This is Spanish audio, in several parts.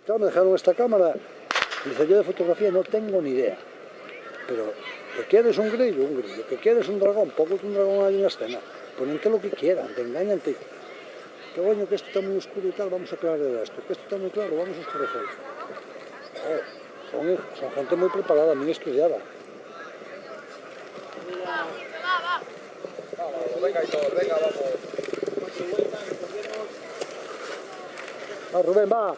claro, me dejaron esta cámara. Dice, yo de fotografía no tengo ni idea. Pero, ¿que quieres un grillo? Un grillo. ¿Que quieres un dragón? Ponte un dragón ahí en la escena. Ponente lo que quieran, te engañan. Que bueno, que esto está muy oscuro y tal, vamos a aclarar esto. Que esto está muy claro, vamos a oscurecer. Son gente muy preparada, muy estudiada. Venga, Hitor, venga, vamos. Va, Rubén, va.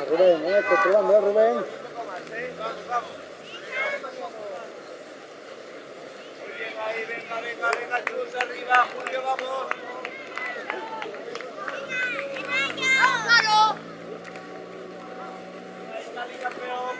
Rubén, controlando, Rubén. Venga, Chus, arriba, Julio, vamos. Ahí está mi campeón.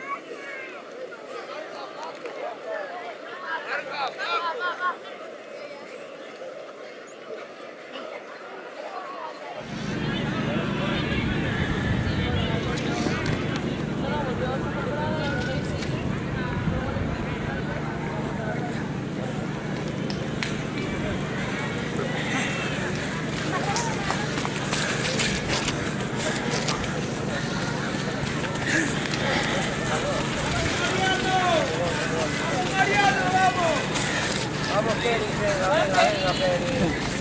Vamos, Feli, venga, Feli.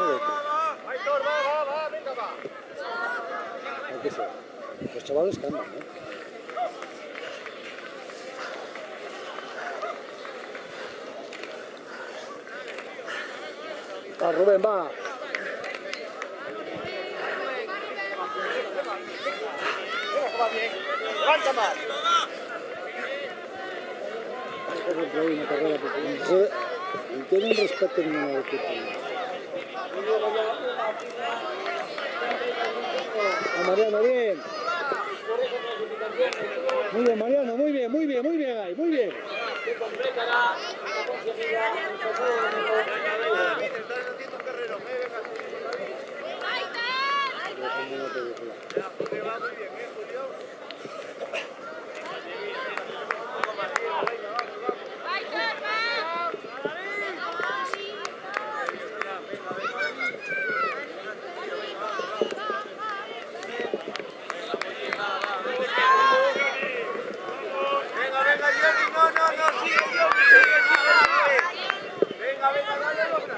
al otro. Aitor, va, venga, va. Hay que ser. Los chavales que andan, ¿eh? Va, Rubén, va. Levanta más. Hay una carrera porque no tienen respeto ninguna de equipo. Mariano, bien. Muy bien, Mariano, muy bien, ahí, muy bien. Venga, Jerry, no, sigue, sigue. Venga, dale, logra.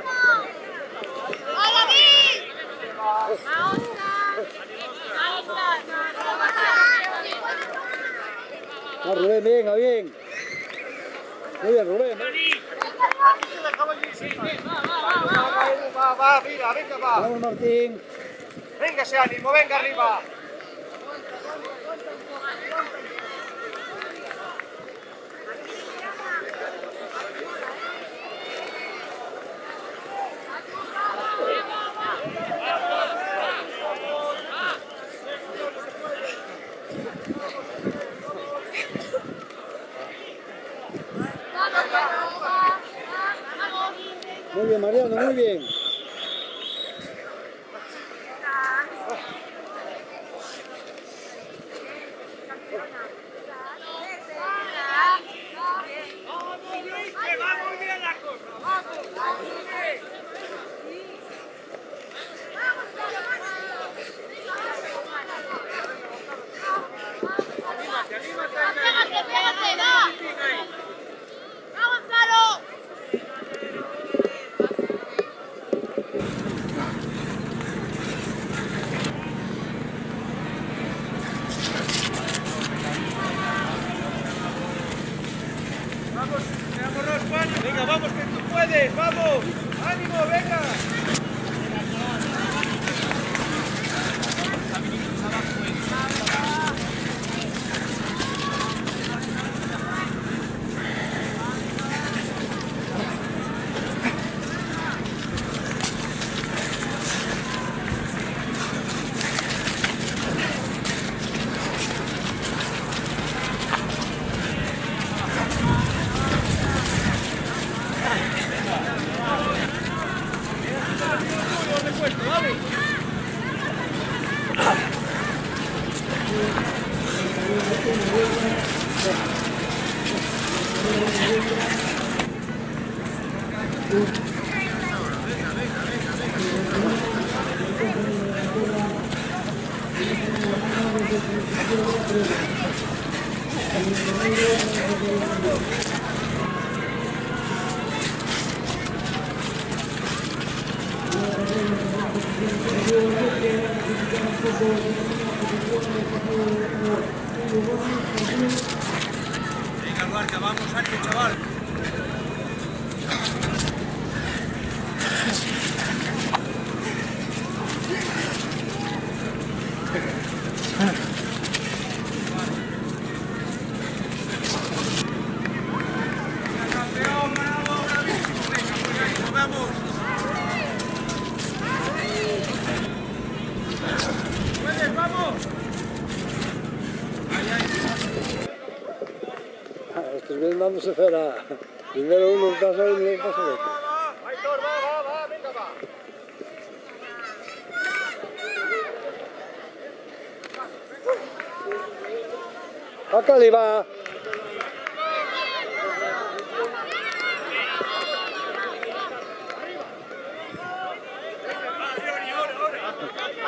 Ah, Rubén, venga, bien. Muy bien, Rubén. Va, mira, venga, va. Vamos, Martín. Venga ese ánimo, venga arriba. Muy bien, Mariano, muy bien. Venga, vamos, que tú puedes, vamos. Ánimo, venga. Venga, guarda, vamos, ánimo, chaval. Campeón, bravo, bravísimo. Venga, pues ahí nos vemos. ¡Puedes, vamos! Estos vienen dándose cera. Primero uno pasa y luego pasa el otro. Aitor, va, venga, va. ¡A Cali va!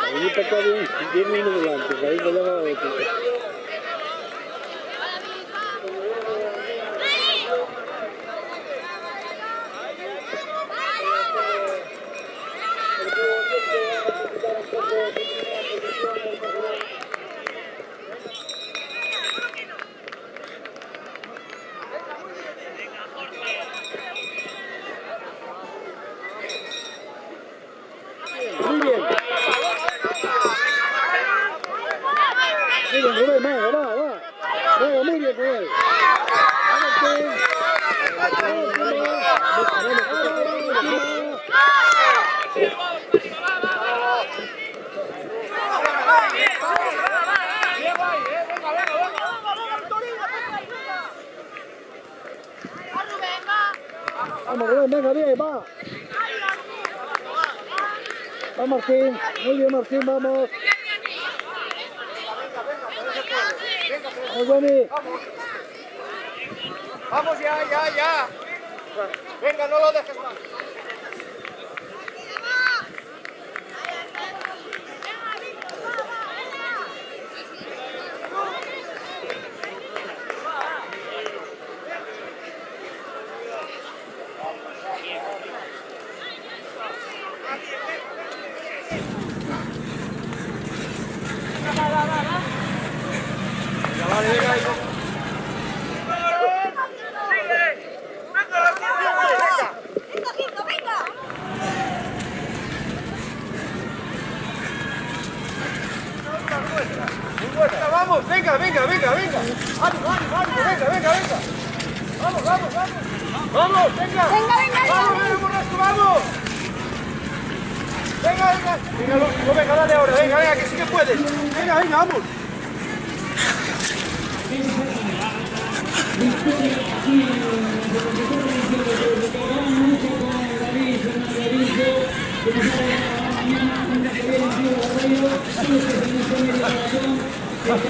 Ahí para acá 10 minutos delante, ahí me llama otro. Vamos, Rubén, venga, bien, va. Va Martín, muy bien Martín, vamos. Vamos, Dani. Vamos ya. Venga, no lo dejes más. Vale, venga, ahí. Vamos, venga. Ánimo, venga. Vamos. Vamos, venga. Vamos, borrasco, vamos. Venga. Venga, el último, venga, dale ahora. Venga, que sí que puedes. Venga, vamos.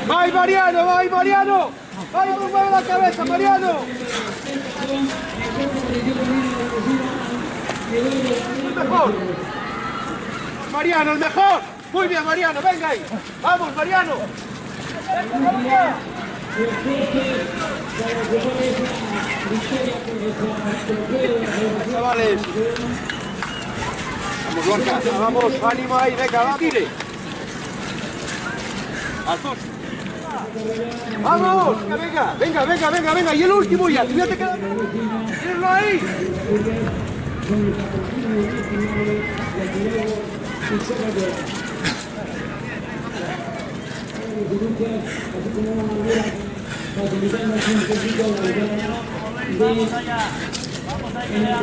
¡Vai, Mariano! ¡Vai, mueve la cabeza, Mariano! ¡El mejor! ¡Mariano, el mejor! ¡Muy bien, Mariano! ¡Venga ahí! ¡Vamos, Mariano! Chavales. Vamos, Lorca. Vamos, ánimo ahí, venga, va, tire. Azul. Vamos, venga. Y el último ya, tú ya te quedas. ¡Tíralo ahí! Vamos allá, que la